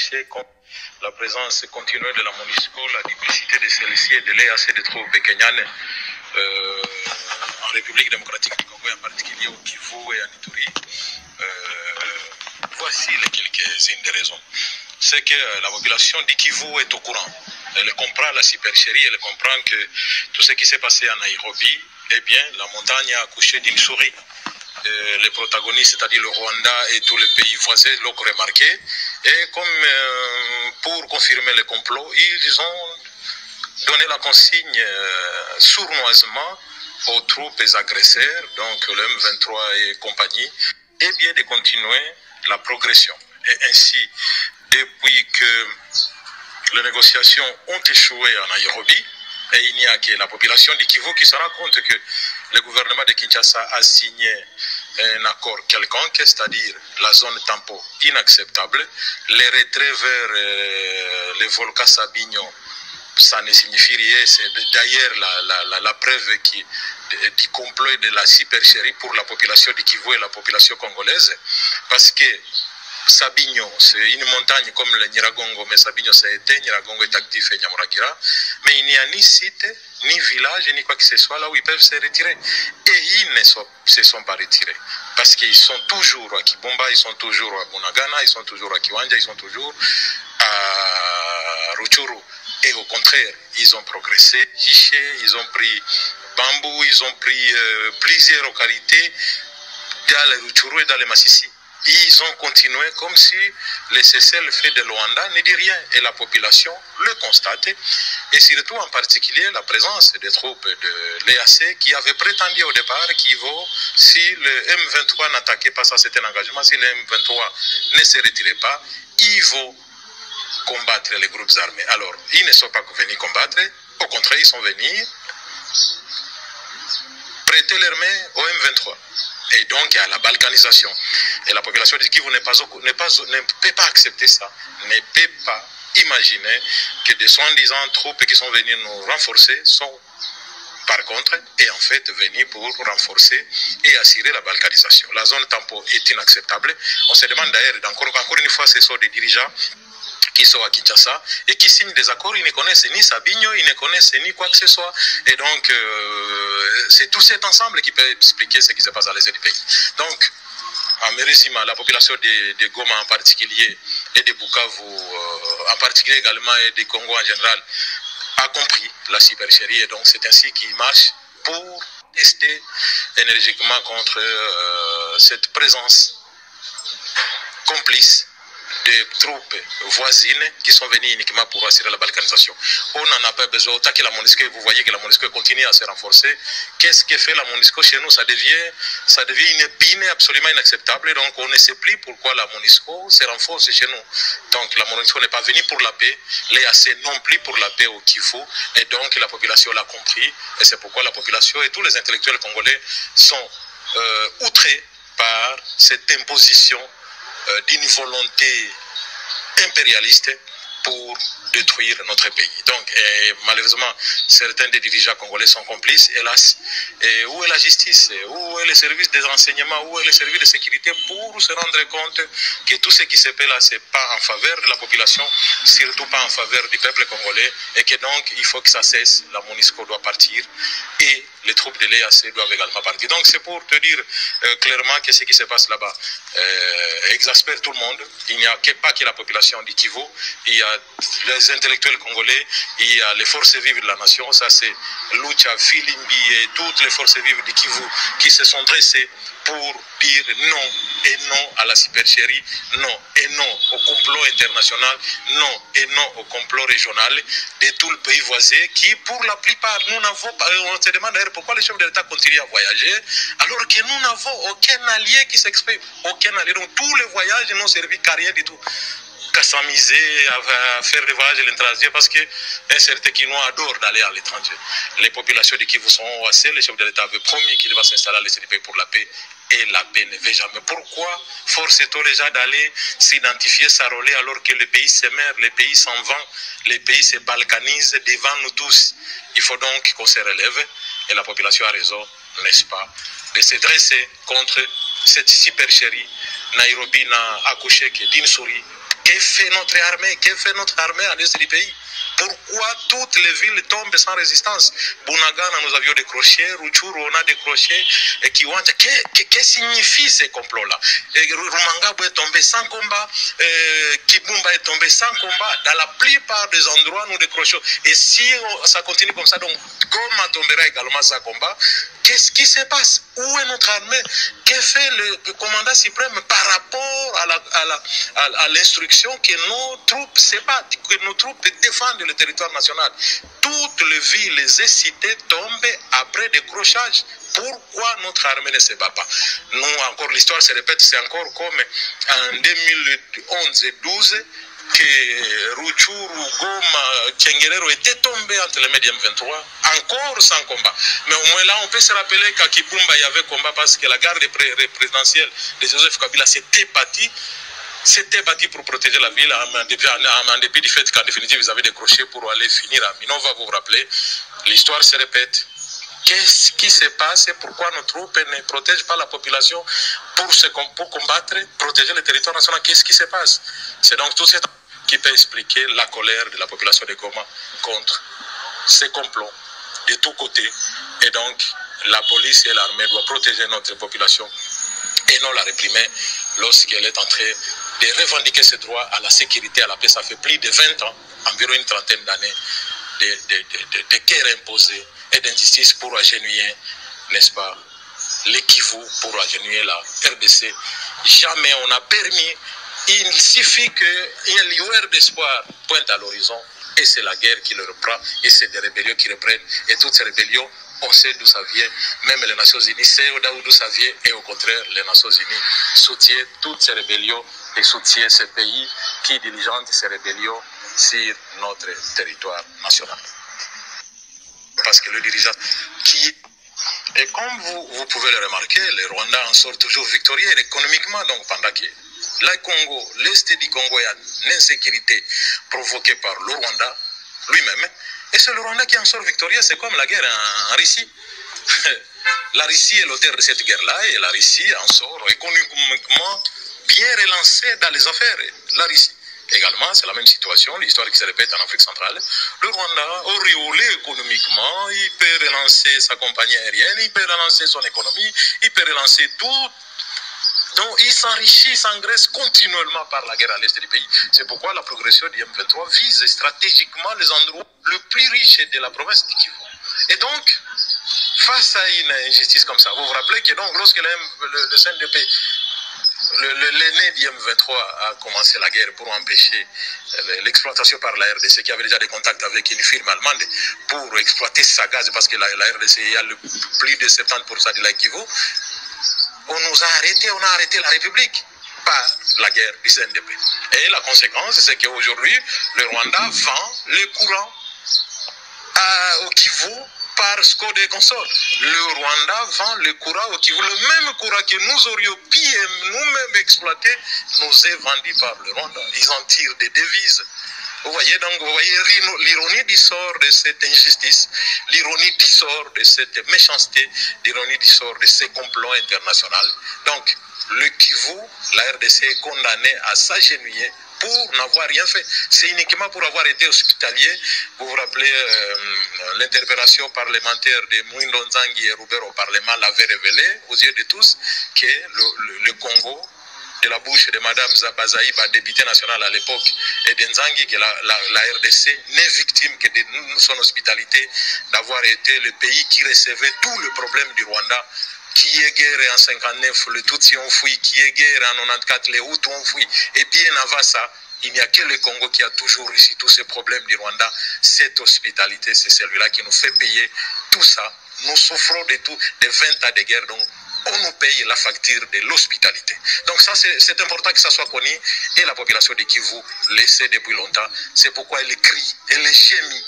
caché contre la présence continue de la MONUSCO, la duplicité de celle-ci et de l'EAC des troupes kenyanes en République démocratique du Congo, en particulier au Kivu et à Ituri. Voici les quelques-unes des raisons. C'est que la population du Kivu est au courant. Elle comprend la supercherie, elle comprend que tout ce qui s'est passé en Nairobi, eh bien, la montagne a accouché d'une souris. Les protagonistes, c'est-à-dire le Rwanda et tous les pays voisins, l'ont remarqué. Et comme pour confirmer le complot, ils ont donné la consigne sournoisement aux troupes agresseurs, donc le M23 et compagnie, et bien de continuer la progression. Et ainsi, depuis que les négociations ont échoué en Nairobi, et il n'y a que la population du Kivu qui se rend compte que le gouvernement de Kinshasa a signé un accord quelconque, c'est-à-dire la zone tampon inacceptable, les retraits vers les volcans Sabinyo, ça ne signifie rien, c'est d'ailleurs la preuve du complot et de la supercherie pour la population du Kivu et la population congolaise, parce que Sabinyo, c'est une montagne comme le Nyiragongo, mais Sabinyo c'est éteint, Nyiragongo est actif et Nyamuragira, mais il n'y a ni site, ni village, ni quoi que ce soit là où ils peuvent se retirer. Et ils ne se sont pas retirés, parce qu'ils sont toujours à Kibomba, ils sont toujours à Bunagana, ils sont toujours à Kiwanja, ils sont toujours à Ruchuru. Et au contraire, ils ont progressé, ils ont pris Bambou, ils ont pris plusieurs localités dans les Ruchuru et dans les Massissi. Ils ont continué comme si le cessez-le-feu de Luanda ne dit rien. Et la population le constate. Et surtout en particulier la présence des troupes de l'EAC qui avaient prétendu au départ qu'il vaut, si le M23 n'attaquait pas, ça c'était un engagement, si le M23 ne se retirait pas, il vaut combattre les groupes armés. Alors, ils ne sont pas venus combattre. Au contraire, ils sont venus prêter leur main au M23. Et donc à la balkanisation. Et la population du Kivu ne peut pas accepter ça, ne peut pas imaginer que des soi-disant troupes qui sont venues nous renforcer sont par contre et en fait venus pour renforcer et assurer la balkanisation. La zone tampon est inacceptable. On se demande d'ailleurs, encore une fois, ce sont des dirigeants qui sont à Kinshasa et qui signent des accords, ils ne connaissent ni Sabinyo, ils ne connaissent ni quoi que ce soit. Et donc, c'est tout cet ensemble qui peut expliquer ce qui se passe dans les autres pays. Donc, en Mérisima, la population de Goma en particulier et de Bukavu en particulier également et de Congo en général a compris la supercherie et donc c'est ainsi qu'il marche pour tester énergiquement contre cette présence complice des troupes voisines qui sont venues uniquement pour assurer la balkanisation. On n'en a pas besoin. Autant que la MONUSCO, vous voyez que la MONUSCO continue à se renforcer. Qu'est-ce que fait la MONUSCO chez nous? Ça devient une épine absolument inacceptable. Donc on ne sait plus pourquoi la MONUSCO se renforce chez nous. Donc la MONUSCO n'est pas venue pour la paix, l'EAC non plus pour la paix au Kivu. Et donc la population l'a compris. Et c'est pourquoi la population et tous les intellectuels congolais sont outrés par cette imposition d'une volonté impérialiste pour détruire notre pays. Donc, malheureusement, certains des dirigeants congolais sont complices, hélas. Et où est la justice? Où est le service des renseignements? Où est le service de sécurité pour se rendre compte que tout ce qui se fait là, ce n'est pas en faveur de la population, surtout pas en faveur du peuple congolais, et que donc, il faut que ça cesse. La MONUSCO doit partir et les troupes de l'EAC doivent également partir. Donc, c'est pour te dire clairement que ce qui se passe là-bas exaspère tout le monde. Il n'y a pas que la population du Kivu, il y a les intellectuels congolais, il y a les forces vives de la nation, ça c'est Lucha, Filimbi et toutes les forces vives du Kivu qui se sont dressées pour dire non et non à la supercherie, non et non au complot international, non et non au complot régional de tout le pays voisin qui, pour la plupart, nous n'avons pas. On se demande d'ailleurs pourquoi les chefs de l'État continuent à voyager alors que nous n'avons aucun allié qui s'exprime, aucun allié. Donc tous les voyages n'ont servi qu'à rien du tout, qu'à s'amuser, à faire des voyages à l'étranger, parce qu'un certain Kinois adore d'aller à l'étranger. Les populations de Kivu sont assez, le chef de l'État avait promis qu'il va s'installer à l'ECDP pour la paix, et la paix ne va jamais. Pourquoi force-t-on les gens d'aller s'identifier, s'enrôler, alors que le pays se meurt, le pays s'en vend, le pays se balkanise devant nous tous? Il faut donc qu'on se relève, et la population a raison, n'est-ce pas, de se dresser contre cette supercherie. Nairobi n'a accouché que d'une souris. Que fait notre armée? Que fait notre armée à l'est du pays? Pourquoi toutes les villes tombent sans résistance? Bunagana, nous avions décroché, Rutshuru, on a décroché, et Kiwanja. Que signifie ces complots-là? Rumangabo est tombé sans combat, Kibumba est tombé sans combat. Dans la plupart des endroits, nous décrochons. Et si ça continue comme ça, donc Goma tombera également sans combat. Qu'est-ce qui se passe? Où est notre armée? Que fait le commandant suprême par rapport à l'instruction que nos troupes se battent, que nos troupes défendent le territoire national? Toutes les villes et cités tombent après décrochage. Pourquoi notre armée ne se bat pas? Nous, encore, l'histoire se répète, c'est encore comme en 2011 et 2012 que Rutshuru, Goma, Tchenguerero étaient tombés entre les mains du M23, encore sans combat. Mais au moins là, on peut se rappeler qu'à Kibumba, il y avait combat parce que la garde présidentielle de Joseph Kabila s'était bâtie pour protéger la ville, en dépit du fait qu'en définitive, ils avaient décroché pour aller finir à Minova. Vous vous rappelez, l'histoire se répète. Qu'est-ce qui se passe et pourquoi nos troupes ne protègent pas la population pour combattre, protéger le territoire national? Qu'est-ce qui se passe? C'est donc tout ça qui peut expliquer la colère de la population de Goma contre ces complots de tous côtés. Et donc, la police et l'armée doivent protéger notre population et non la réprimer lorsqu'elle est en train de revendiquer ses droits à la sécurité, à la paix. Ça fait plus de 20 ans, environ une trentaine d'années, de guerres imposées et d'injustice pour agenouiller, n'est-ce pas, les Kivu, pour agenouiller la RDC. Jamais on a permis. Il suffit qu'une lueur d'espoir pointe à l'horizon et c'est la guerre qui le reprend et c'est des rébellions qui reprennent. Et toutes ces rébellions, on sait d'où ça vient. Même les Nations Unies savent d'où ça vient et au contraire, les Nations Unies soutiennent toutes ces rébellions et soutiennent ces pays qui diligentent ces rébellions sur notre territoire national. Parce que le dirigeant qui... Et comme vous pouvez le remarquer, les Rwandais en sortent toujours victorieux économiquement, donc pendant que le Congo, l'Est du Congo est en insécurité provoquée par le Rwanda lui-même. Et c'est le Rwanda qui en sort victorieux, c'est comme la guerre en Russie. La Russie est l'auteur de cette guerre-là et la Russie en sort économiquement bien relancée dans les affaires. La Russie. Également, c'est la même situation, l'histoire qui se répète en Afrique centrale. Le Rwanda, auréolé économiquement, il peut relancer sa compagnie aérienne, il peut relancer son économie, il peut relancer tout. Donc, il s'enrichit, s'engraisse continuellement par la guerre à l'est du pays. C'est pourquoi la progression du M23 vise stratégiquement les endroits les plus riches de la province du Kivu. Et donc, face à une injustice comme ça, vous vous rappelez que donc, lorsque le CNDP, l'aîné du M23 a commencé la guerre pour empêcher l'exploitation par la RDC, qui avait déjà des contacts avec une firme allemande pour exploiter sa gaz, parce que la RDC, il y a plus de 70% de la Kivu. On nous a arrêtés, on a arrêté la République par la guerre du CNDP. Et la conséquence, c'est qu'aujourd'hui, le Rwanda vend le courant au Kivu par SCODE et consorts. Le Rwanda vend le courant au Kivu. Le même courant que nous aurions pu nous-mêmes exploiter nous est vendu par le Rwanda. Ils en tirent des devises. Vous voyez donc, vous voyez l'ironie du sort de cette injustice, l'ironie du sort de cette méchanceté, l'ironie du sort de ces complots internationaux. Donc, le Kivu, la RDC est condamnée à s'agenouiller pour n'avoir rien fait. C'est uniquement pour avoir été hospitalier. Vous vous rappelez, l'interpellation parlementaire de Mwindo Nzangi et Robert au Parlement l'avait révélé aux yeux de tous que le Congo, de la bouche de Mme Zabazaïba, députée nationale à l'époque, et de Nzangi, que la RDC n'est victime que de son hospitalité, d'avoir été le pays qui recevait tout le problème du Rwanda, qui est guerre en 59, le Tutsi ont fui, qui est guerre en 94, les Hutus ont fui, et bien avant ça, il n'y a que le Congo qui a toujours réussi tous ces problèmes du Rwanda. Cette hospitalité, c'est celui-là qui nous fait payer tout ça. Nous souffrons de tout, de 20 ans de guerre, donc on nous paye la facture de l'hospitalité. Donc ça, c'est important que ça soit connu, et la population de Kivu le sait depuis longtemps. C'est pourquoi elle crie, elle gémit.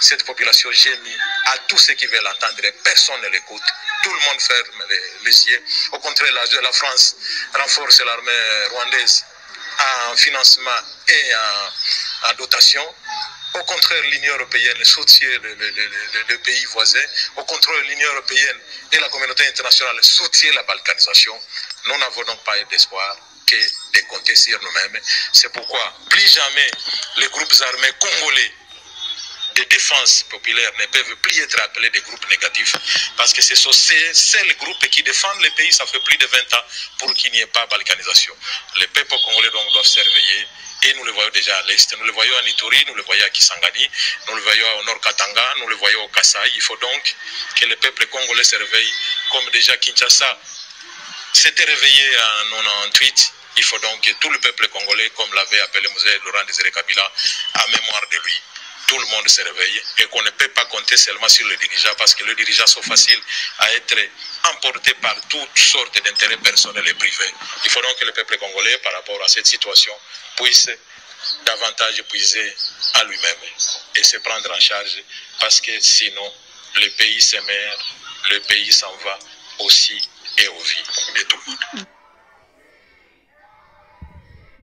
Cette population gémit à tous ceux qui veulent entendre, personne ne l'écoute. Tout le monde ferme les yeux. Au contraire, la France renforce l'armée rwandaise en financement et en dotation. Au contraire, l'Union européenne soutient le pays voisin. Au contraire, l'Union européenne et la communauté internationale soutiennent la balkanisation. Nous n'avons donc pas d'espoir. que de compter sur nous-mêmes. C'est pourquoi plus jamais les groupes armés congolais de défense populaire ne peuvent plus être appelés des groupes négatifs, parce que ce sont ces seuls groupes qui défendent le pays, ça fait plus de 20 ans, pour qu'il n'y ait pas de balkanisation. Les peuples congolais donc doivent se réveiller, et nous le voyons déjà à l'est, nous le voyons à Ituri, nous le voyons à Kisangani, nous le voyons au Nord Katanga, nous le voyons au Kasaï. Il faut donc que le peuple congolais se réveille, comme déjà Kinshasa s'était réveillé en 98. Il faut donc que tout le peuple congolais, comme l'avait appelé Mosé Laurent Désiré Kabila, en mémoire de lui, tout le monde se réveille et qu'on ne peut pas compter seulement sur le dirigeant, parce que les dirigeants sont faciles à être emportés par toutes sortes d'intérêts personnels et privés. Il faut donc que le peuple congolais, par rapport à cette situation, puisse davantage puiser à lui-même et se prendre en charge, parce que sinon le pays se meurt, le pays s'en va aussi et aux vies de tout le monde.